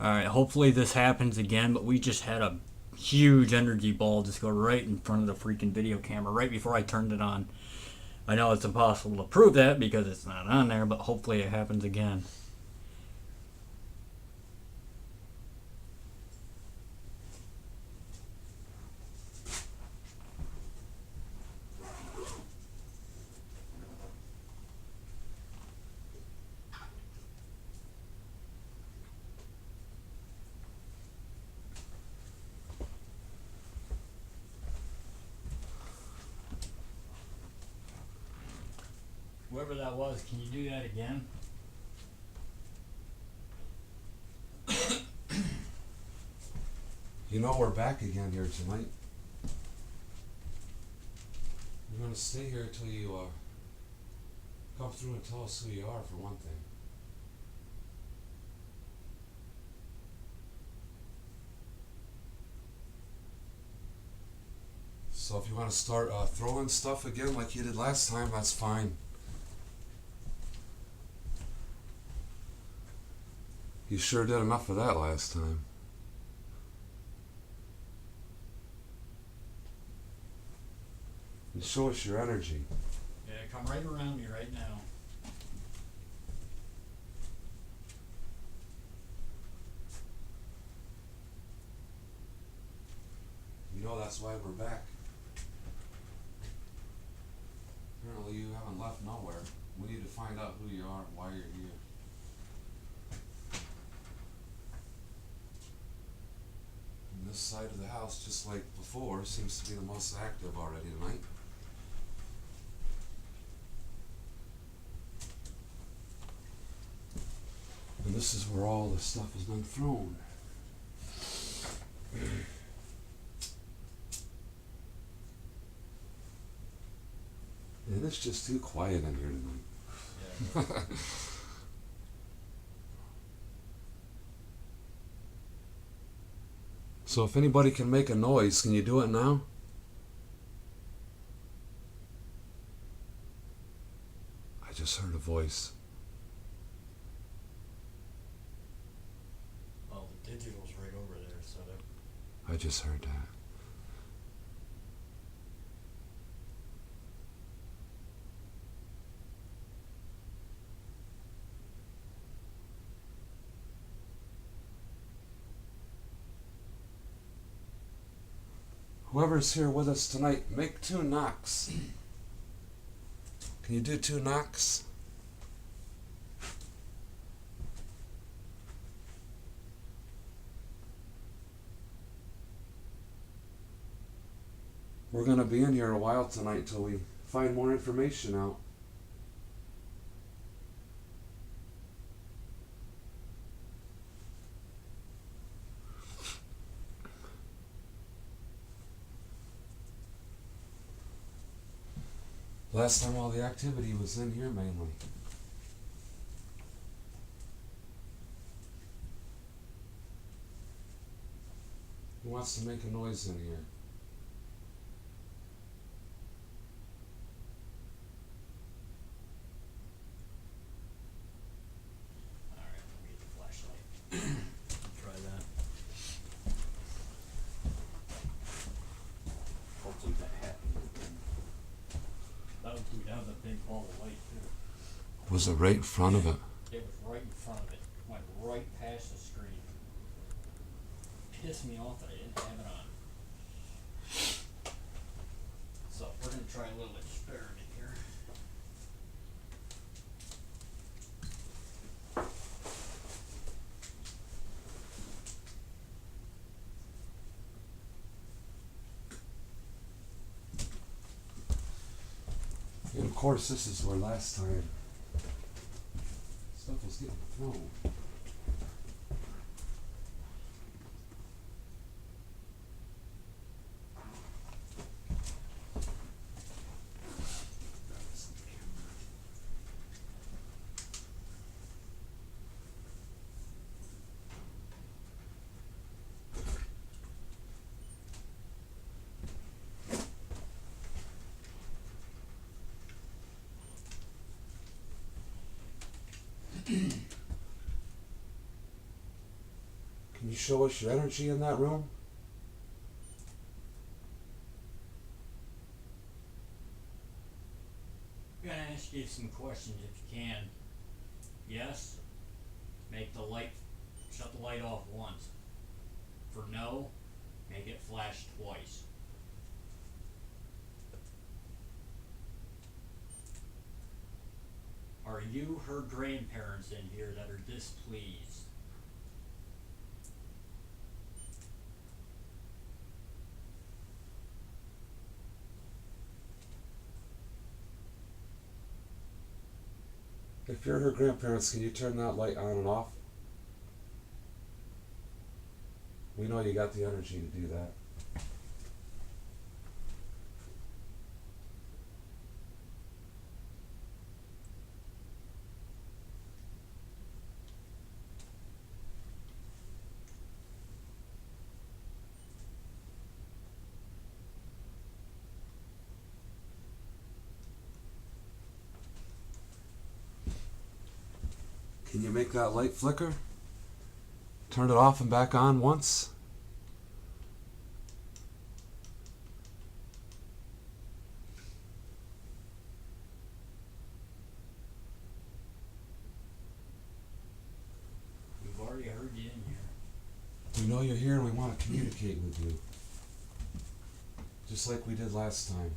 Alright, hopefully this happens again, but we just had a huge energy ball just go right in front of the freaking video camera right before I turned it on. I know it's impossible to prove that because it's not on there, but hopefully it happens again. Whoever that was, can you do that again? You know we're back again here tonight. We're gonna stay here till you come through and tell us who you are, for one thing. So if you want to start throwing stuff again like you did last time, that's fine. You sure did enough of that last time. And show us your energy. Yeah, come right around me right now. You know that's why we're back. Apparently you haven't left nowhere. We need to find out who you are and why you're here. And this side of the house, just like before, seems to be the most active already tonight. And this is where all the stuff has been thrown. And it's just too quiet in here tonight. Yeah. So if anybody can make a noise, can you do it now? I just heard a voice. Well, the digital's right over there, so that... I just heard that. Whoever's here with us tonight, make 2 knocks. Can you do 2 knocks? We're going to be in here a while tonight till we find more information out. Last time all the activity was in here mainly. Who wants to make a noise in here? Alright, let me get the flashlight. Try that. Hopefully that happens again. That was a big ball of light too. Was it right in front of it? It was right in front of it. Went right past the screen. Pissed me off that I didn't have it on. So we're gonna try a little experiment here. And of course this is where last time stuff was getting thrown. Can you show us your energy in that room? I'm gonna ask you some questions if you can. Yes, make the light, shut the light off once. For no, make it flash twice. Are you her grandparents in here that are displeased? If you're her grandparents, can you turn that light on and off? We know you got the energy to do that. Can you make that light flicker? Turn it off and back on once. We've already heard you in here. We know you're here and we want to communicate with you. Just like we did last time.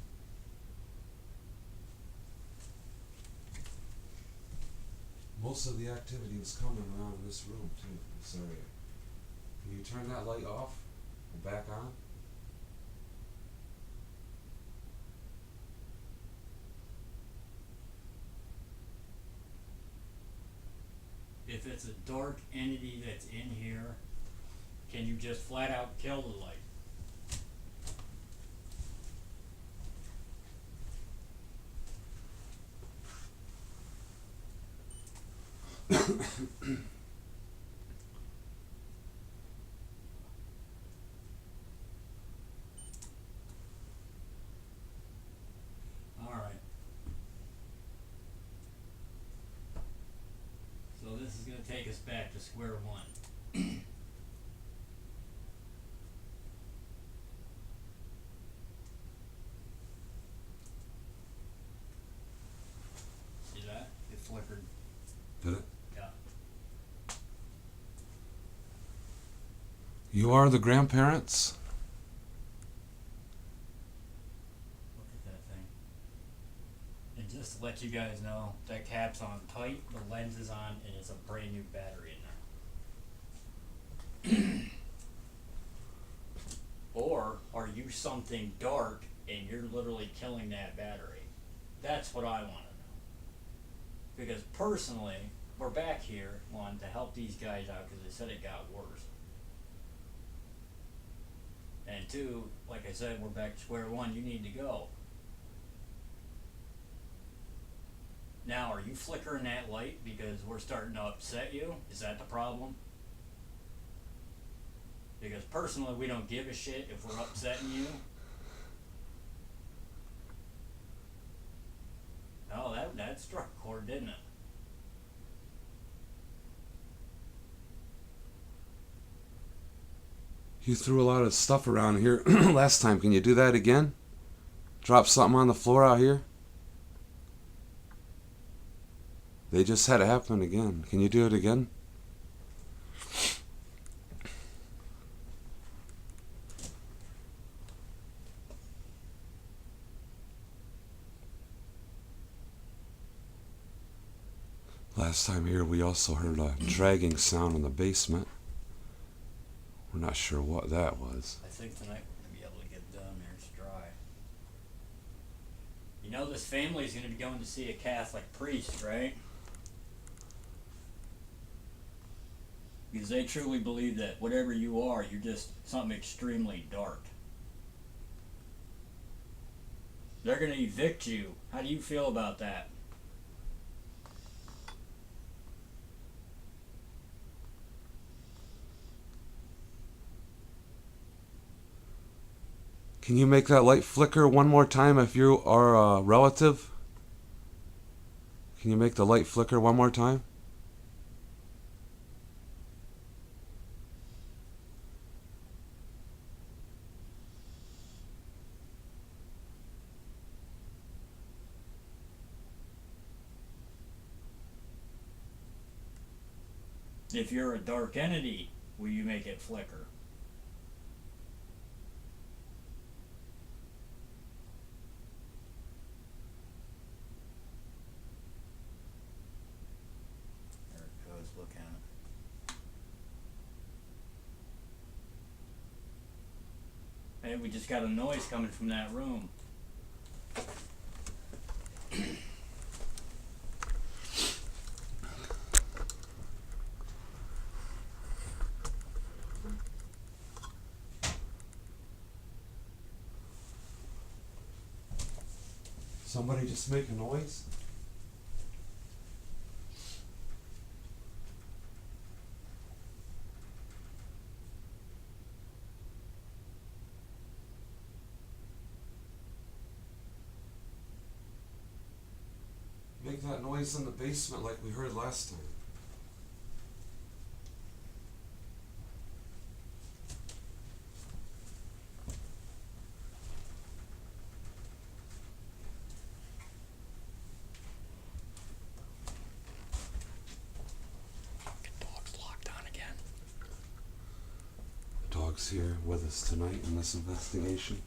Most of the activity is coming around in this room too, this area. Can you turn that light off and back on? If it's a dark entity that's in here, can you just flat out kill the light? Alright. So this is going to take us back to square one. See that? It flickered. Did it? Yeah. You are the grandparents? Look at that thing. And just to let you guys know, that cap's on tight, the lens is on, and it's a brand new battery in there. Or are you something dark and you're literally killing that battery? That's what I want to know. Because personally, we're back here, one, to help these guys out because they said it got worse. And two, like I said, we're back to square one, you need to go. Now, are you flickering that light because we're starting to upset you? Is that the problem? Because personally, we don't give a shit if we're upsetting you. Oh, that struck a chord, didn't it? You threw a lot of stuff around here last time. Can you do that again? Drop something on the floor out here? They just had it happen again. Can you do it again? Last time here we also heard a dragging sound in the basement. We're not sure what that was. I think tonight we're going to be able to get down there. It's dry. You know this family's going to be going to see a Catholic priest, right? Because they truly believe that whatever you are, you're just something extremely dark. They're going to evict you. How do you feel about that? Can you make that light flicker one more time if you are a relative? Can you make the light flicker one more time? If you're a dark entity, will you make it flicker? There it goes, look at it. Hey, we just got a noise coming from that room. Somebody just make a noise? Make that noise in the basement like we heard last time. Dog's locked on again. The dog's here with us tonight in this investigation.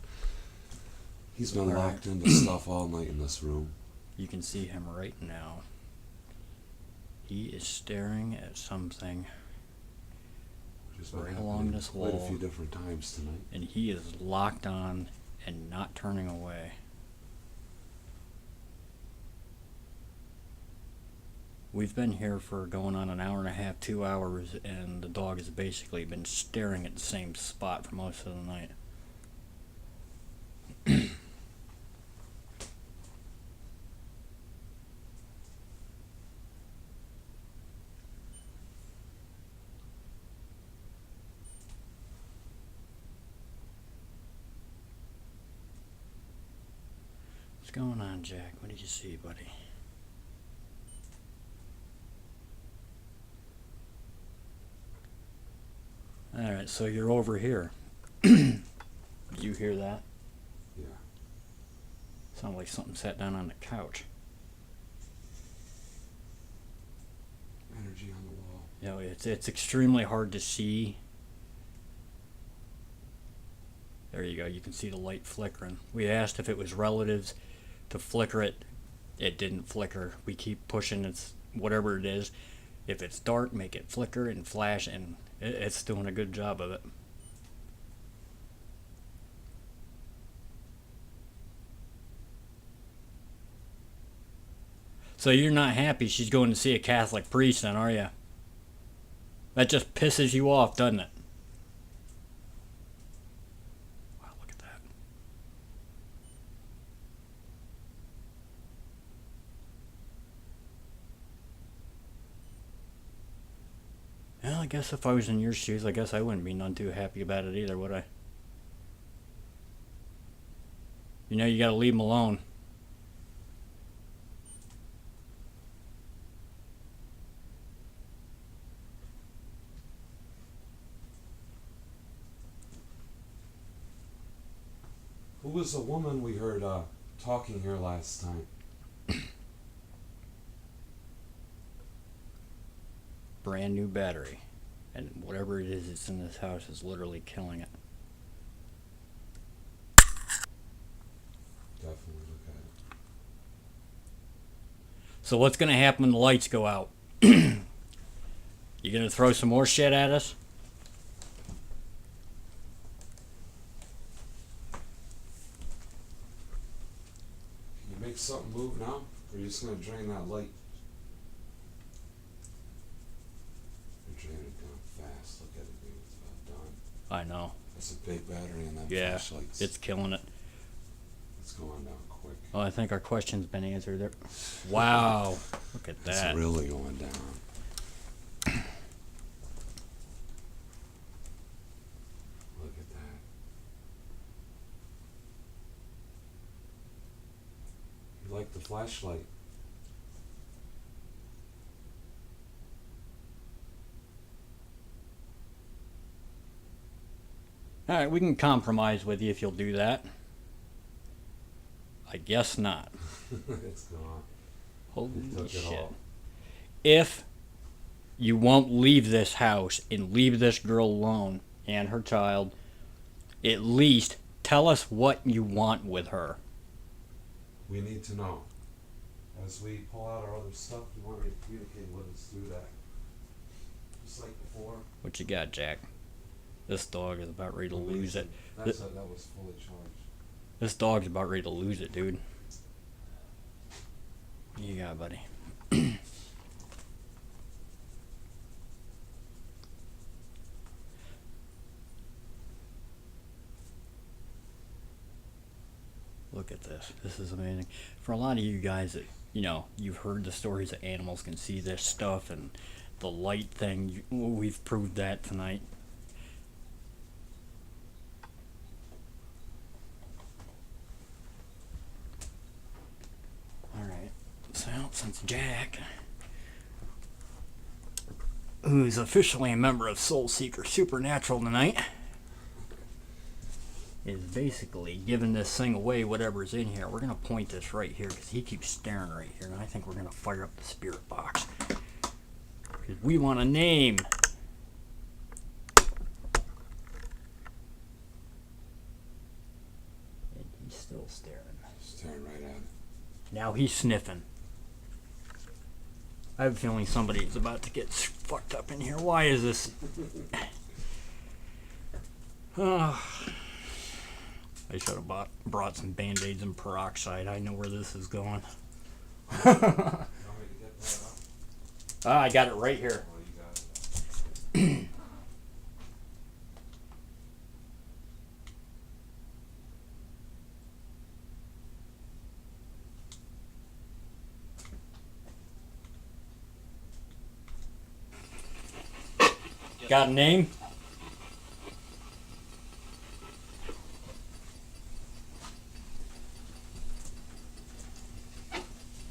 He's been All right. locked into stuff all night in this room. You can see him right now. He is staring at something Just been right happening along this quite a wall. few different times tonight. And he is locked on and not turning away. We've been here for going on an hour and a half, 2 hours, and the dog has basically been staring at the same spot for most of the night. What's going on, Jack? What did you see, buddy? Alright, so you're over here. You hear that? Yeah. Sounds like something sat down on the couch. Energy on the wall. You know, it's extremely hard to see. There you go. You can see the light flickering. We asked if it was relatives to flicker it. It didn't flicker. We keep pushing it's whatever it is. If it's dark, make it flicker and flash, and it's doing a good job of it. So you're not happy she's going to see a Catholic priest then, are you? That just pisses you off, doesn't it? Wow, look at that. Well, I guess if I was in your shoes, I guess I wouldn't be none too happy about it either, would I? You know, you gotta leave them alone. Who was the woman we heard talking here last time? Brand new battery. And whatever it is that's in this house is literally killing it. Definitely look at it. So what's gonna happen when the lights go out? You gonna throw some more shit at us? Can you make something move now? Or are you just going to drain that light? You're draining it down fast. Look at it, dude. It's about done. I know. That's a big battery in that Yeah, flashlights. it's killing it. It's going down quick. Oh, I think our question's been answered there. Wow. Look at that. It's really going down. Look at that. You like the flashlight? Alright, we can compromise with you if you'll do that. I guess not. It's gone. Holy Took it shit. all. If you won't leave this house and leave this girl alone and her child, at least tell us what you want with her. We need to know. As we pull out our other stuff, we want you to communicate with us through that. Just like before. What you got, Jack? This dog is about ready to lose it. That was fully charged. This dog's about ready to lose it, dude. What you got, buddy? Look at this. This is amazing. For a lot of you guys that, you've heard the stories that animals can see this stuff and the light thing, we've proved that tonight. Alright. So, since Jack, who's officially a member of Soul Seeker Supernatural tonight, is basically giving this thing away, whatever's in here. We're going to point this right here because he keeps staring right here, and I think we're going to fire up the spirit box because we want a name. And he's still staring. Staring right at it. Now he's sniffing. I have a feeling somebody is about to get fucked up in here. Why is this? I should have brought some Band-Aids and peroxide. I know where this is going. You want me to get that up? I got it right here. Oh, you got it. Got a name?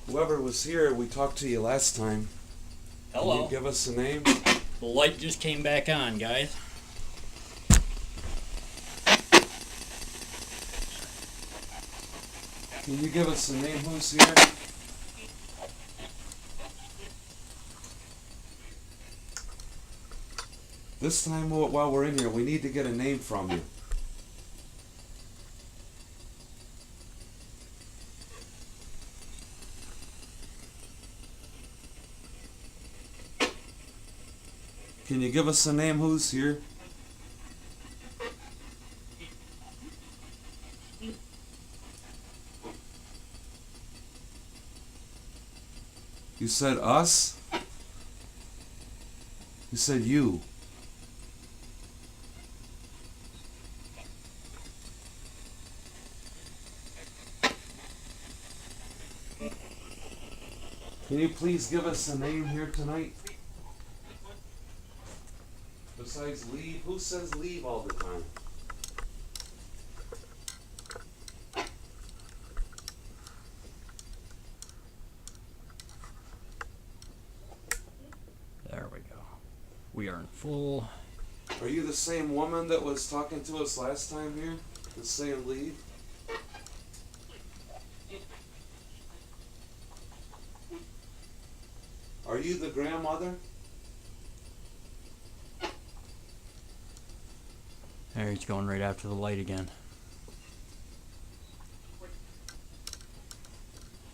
Whoever was here, we talked to you last time. Hello. Can you give us a name? The light just came back on, guys. Can you give us a name? Who's here? This time, while we're in here, we need to get a name from you. Can you give us a name? Who's here? You said us? You said you. Can you please give us a name here tonight? Besides leave, who says leave all the time? There we go. We are in full. Are you the same woman that was talking to us last time here? That's saying leave? Are you the grandmother? There, he's going right after the light again.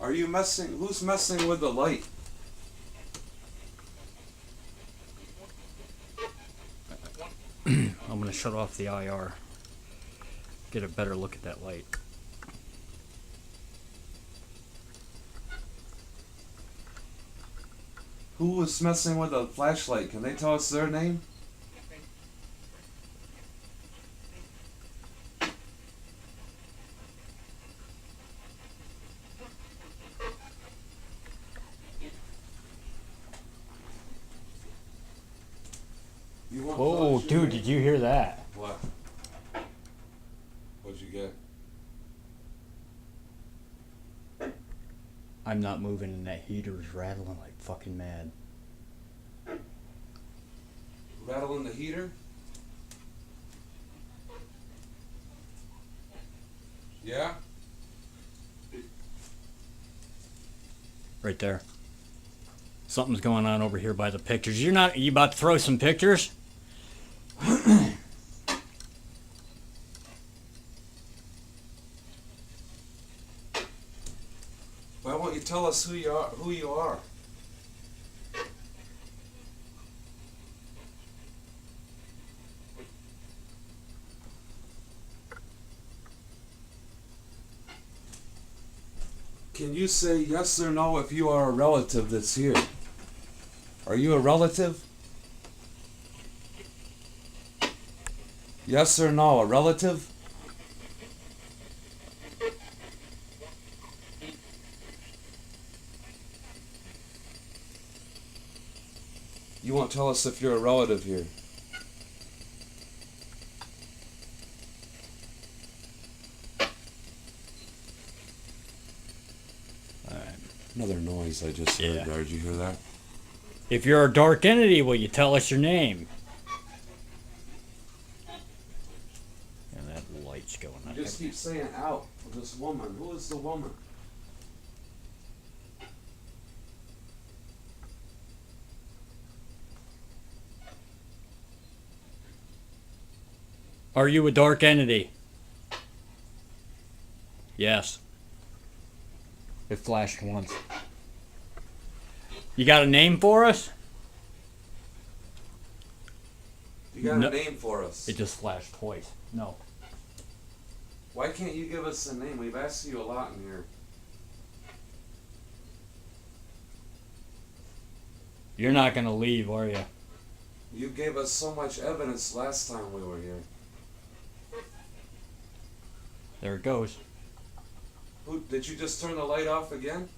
Are you messing? Who's messing with the light? I'm going to shut off the IR. Get a better look at that light. Who was messing with the flashlight? Can they tell us their name? You want Oh, to tell us your dude, name? did you hear that? What? What'd you get? I'm not moving and that heater is rattling like fucking mad. Rattling the heater? Yeah? Right there. Something's going on over here by the pictures. You about to throw some pictures? Why won't you tell us who you are? Who you are? Can you say yes or no if you are a relative that's here? Are you a relative? Yes or no, a relative? You won't tell us if you're a relative here. Another noise I just heard Yeah. there. Did you hear that? If you're a dark entity, will you tell us your name? And that light's going on. You just keep saying out for this woman. Who is the woman? Are you a dark entity? Yes. It flashed once. You got a name for us? You got No. a name for us. It just flashed twice. No. Why can't you give us a name? We've asked you a lot in here. You're not going to leave, are you? You gave us so much evidence last time we were here. There it goes. Who, did you just turn the light off again?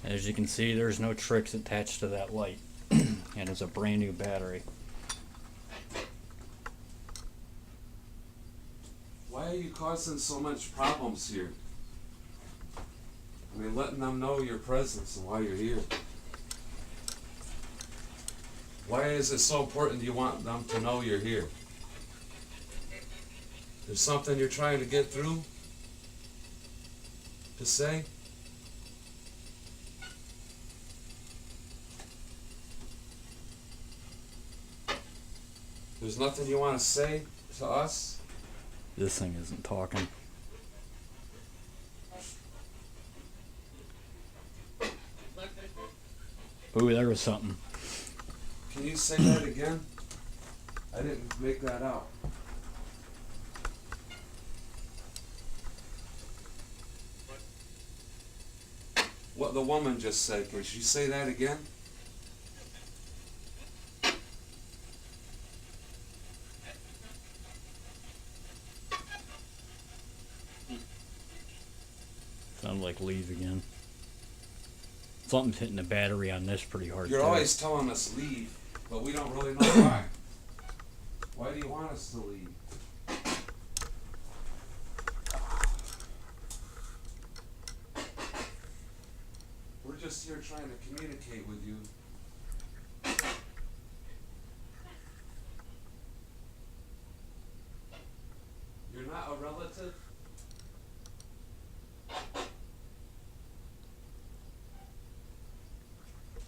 As you can see, there's no tricks attached to that light. And it's a brand new battery. Why are you causing so much problems here? I mean, letting them know your presence and why you're here. Why is it so important you want them to know you're here? There's something you're trying to get through? To say? There's nothing you want to say to us? This thing isn't talking. Ooh, there was something. Can you say that again? I didn't make that out. What the woman just said, can she say that again? Sounded like leave again. Something's hitting the battery on this pretty hard. You're too. always telling us leave, but we don't really know why. Why do you want us to leave? We're just here trying to communicate with you. You're not a relative?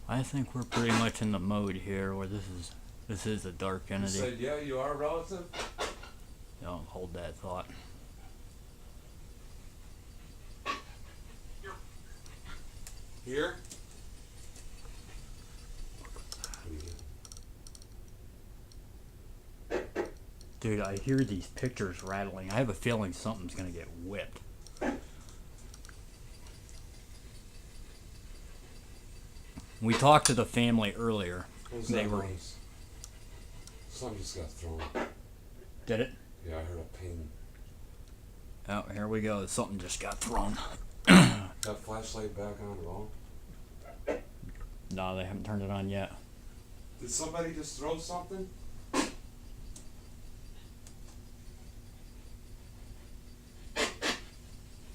I think we're pretty much in the mode here where this is a dark You entity. said, yeah, you are a relative? Don't hold that thought. Here? Dude, I hear these pictures rattling. I have a feeling something's gonna get whipped. We talked to the family earlier. What was They that were. noise? Something just got thrown. Did it? Yeah, I heard a ping. Oh, here we go. Something just got thrown. That flashlight back on at all? No, they haven't turned it on yet. Did somebody just throw something?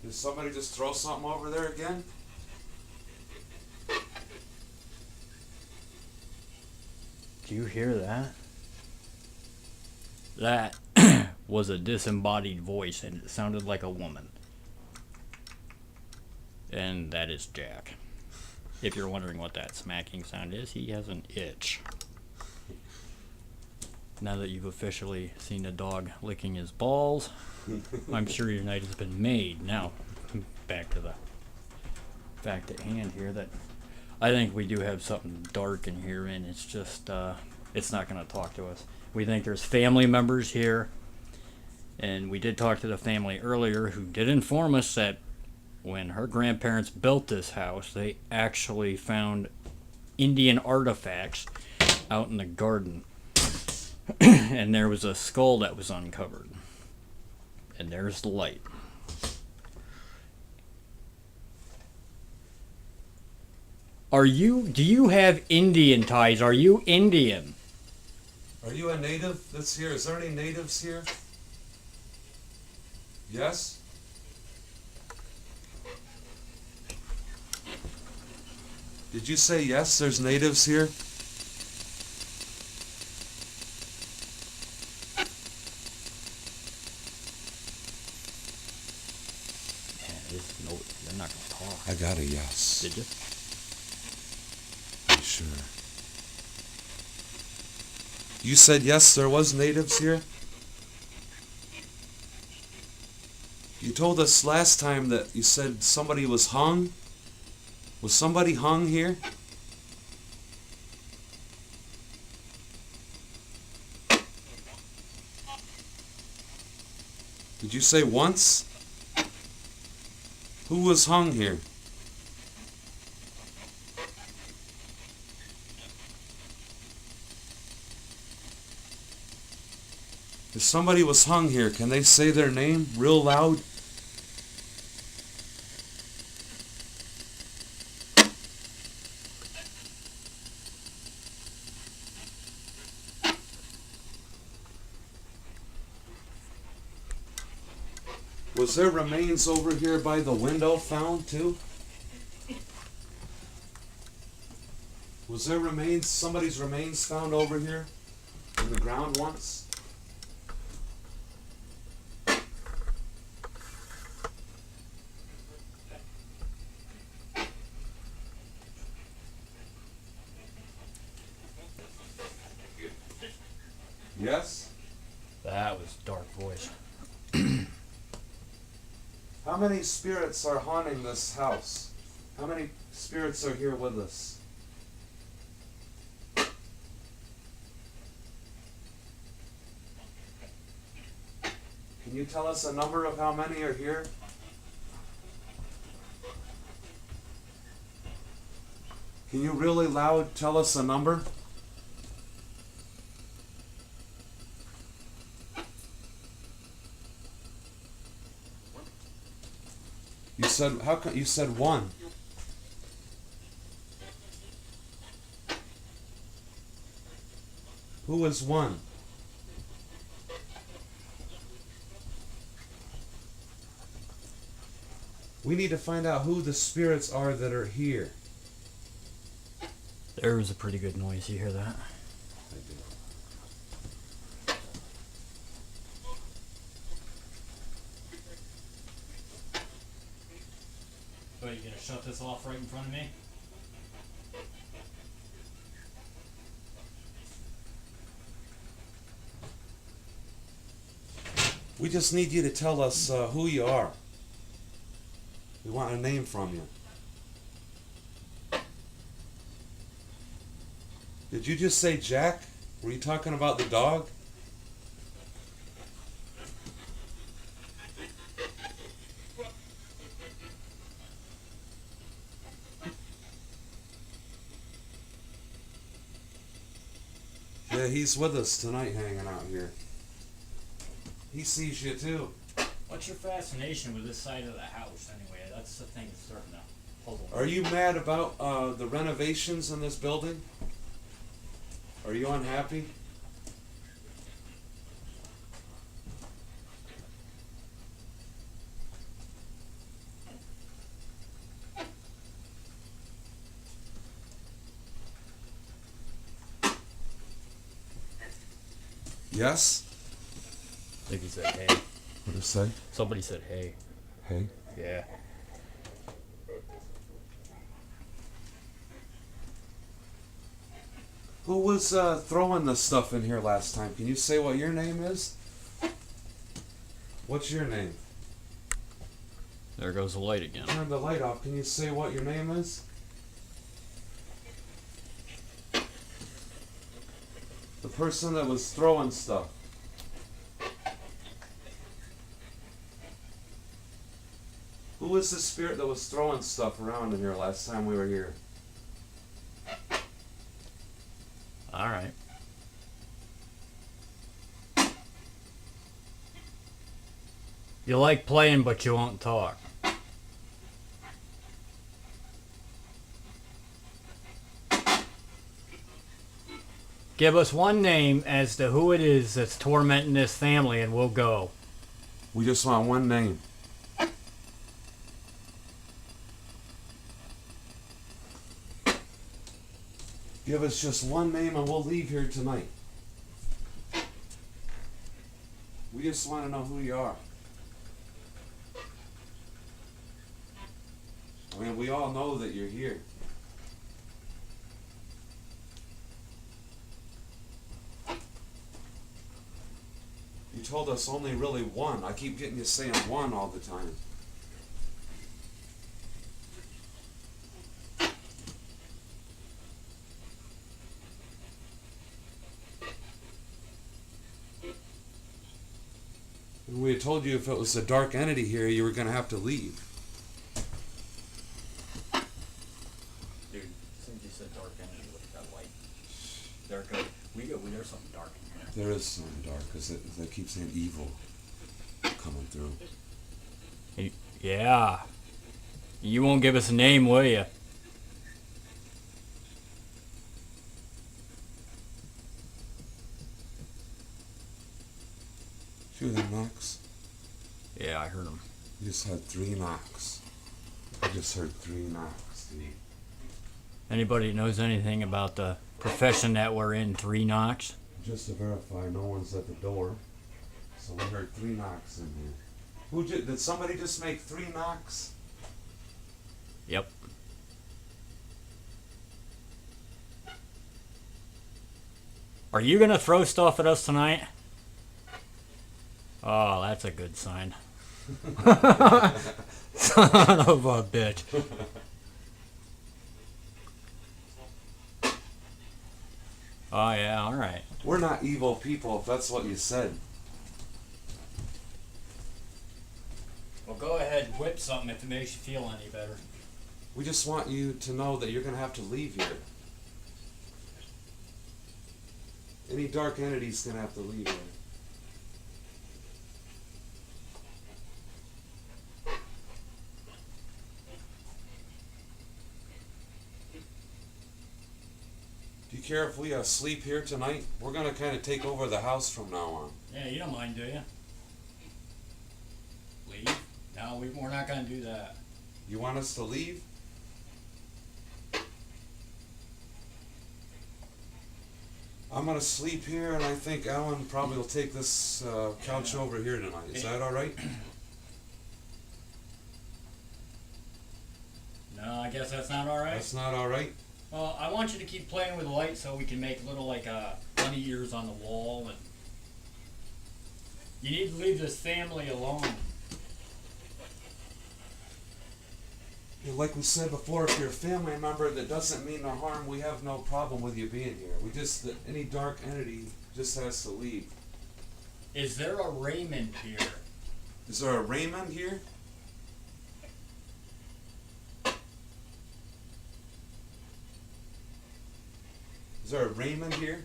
Did somebody just throw something over there again? Do you hear that? That was a disembodied voice, and it sounded like a woman. And that is Jack. If you're wondering what that smacking sound is, he has an itch. Now that you've officially seen a dog licking his balls, I'm sure your night has been made. Now, back to the fact at hand here, that I think we do have something dark in here, and it's just, it's not going to talk to us. We think there's family members here, and we did talk to the family earlier who did inform us that when her grandparents built this house, they actually found Indian artifacts out in the garden. And there was a skull that was uncovered. And there's the light. Do you have Indian ties? Are you Indian? Are you a native that's here? Is there any natives here? Yes? Did you say yes, there's natives here? No, they're not going to talk. I got a yes. Did you? I'm sure. You said yes, there was natives here? You told us last time that you said somebody was hung. Was somebody hung here? Did you say once? Who was hung here? If somebody was hung here, can they say their name real loud? Was there remains over here by the window found too? Was there remains, somebody's remains found over here in the ground once? Yes? That was a dark voice. How many spirits are haunting this house? How many spirits are here with us? Can you tell us a number of how many are here? Can you really loud tell us a number? You said, how come you said one? Who is one? We need to find out who the spirits are that are here. There was a pretty good noise. You hear that? I do. So you gonna shut this off right in front of me? We just need you to tell us who you are. We want a name from you. Did you just say Jack? Were you talking about the dog? Yeah, he's with us tonight hanging out here. He sees you too. What's your fascination with this side of the house, anyway? That's the thing that's starting to puzzle me. Are you mad about the renovations in this building? Are you unhappy? Yes? I think he said hey. What did it say? Somebody said hey. Hey? Yeah. Who was throwing the stuff in here last time? Can you say what your name is? What's your name? There goes the light again. Turn the light off. Can you say what your name is? The person that was throwing stuff. Who was the spirit that was throwing stuff around in here last time we were here? All right. You like playing, but you won't talk. Give us one name as to who it is that's tormenting this family, and we'll go. We just want one name. Give us just one name and we'll leave here tonight. We just want to know who you are. I mean, we all know that you're here. You told us only really one. I keep getting you saying one all the time. And we had told you if it was a dark entity here, you were going to have to leave. Dude, since you said dark energy, look at that light. There's something dark in here. There is something dark, because they keep saying evil coming through. Yeah. You won't give us a name, will you? Few of them knocks. Yeah, I heard him. You just had 3 knocks. I just heard 3 knocks, Steve. Anybody that knows anything about the profession that we're in, 3 knocks? Just to verify, no one's at the door. So we heard 3 knocks in here. Did somebody just make 3 knocks? Yep. Are you gonna throw stuff at us tonight? Oh, that's a good sign. Son of a bitch. Oh yeah, alright. We're not evil people, if that's what you said. Well, go ahead and whip something if it makes you feel any better. We just want you to know that you're going to have to leave here. Any dark entity's going to have to leave here. Do you care if we sleep here tonight? We're going to kind of take over the house from now on. Yeah, you don't mind, do you? Leave? No, we're not going to do that. You want us to leave? I'm going to sleep here, and I think Alan probably will take this couch over here tonight. Is that all right? No, I guess that's not all right. That's not all right? Well, I want you to keep playing with the light so we can make little, like, bunny ears on the wall, and you need to leave this family alone. Like we said before, if you're a family member, that doesn't mean no harm. We have no problem with you being here. Any dark entity just has to leave. Is there a Raymond here? Is there a Raymond here? Is there a Raymond here?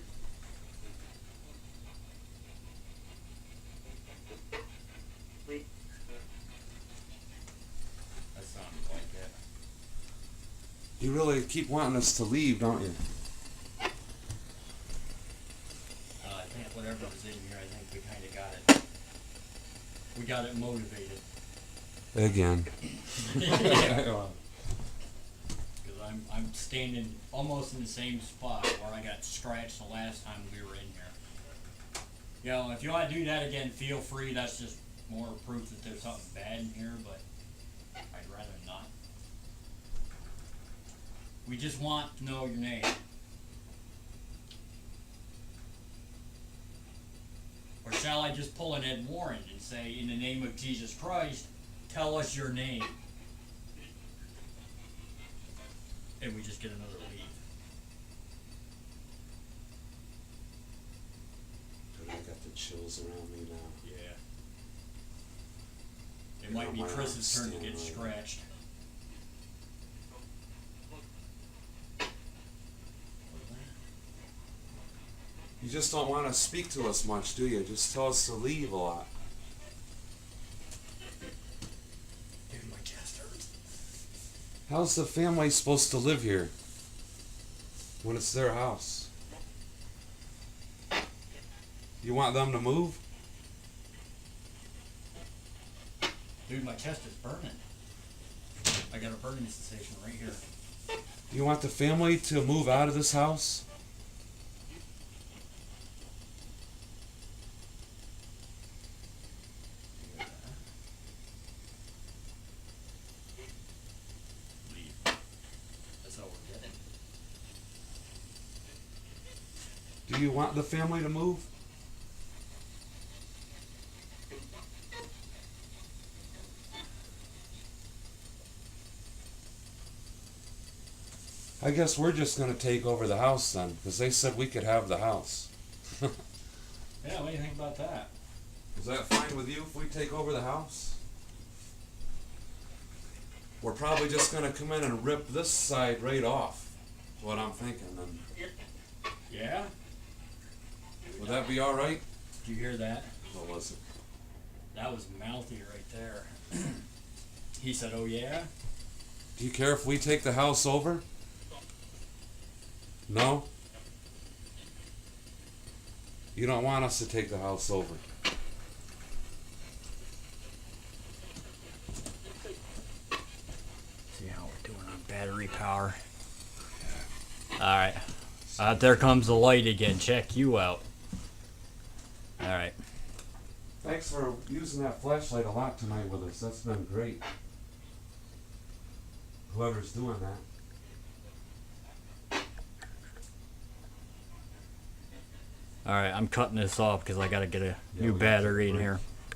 That sounded like it. You really keep wanting us to leave, don't you? I think whatever was in here, I think we kind of got it. We got it motivated. Again. Because I'm standing almost in the same spot where I got scratched the last time we were in here. You know, if you want to do that again, feel free. That's just more proof that there's something bad in here, but I'd rather not. We just want to know your name. Or shall I just pull an Ed Warren and say, in the name of Jesus Christ, tell us your name? And we just get another lead. I got the chills around me now. Yeah. It might be Chris's turn to get scratched. You just don't want to speak to us much, do you? Just tell us to leave a lot. Dude, my chest hurts. How's the family supposed to live here when it's their house? You want them to move? Dude, my chest is burning. I got a burning sensation right here. You want the family to move out of this house? Leave. That's all we're getting. Do you want the family to move? I guess we're just going to take over the house then, because they said we could have the house. Yeah, what do you think about that? Is that fine with you if we take over the house? We're probably just going to come in and rip this side right off, is what I'm thinking. And Yeah? would that be all right? Did you hear that? What was it? That was mouthy right there. He said, oh yeah? Do you care if we take the house over? No? You don't want us to take the house over. See how we're doing on battery power. Alright. There comes the light again. Check you out. Alright. Thanks for using that flashlight a lot tonight with us. That's been great. Whoever's doing that. Alright, I'm cutting this off because I gotta get a new we got battery to in break. here.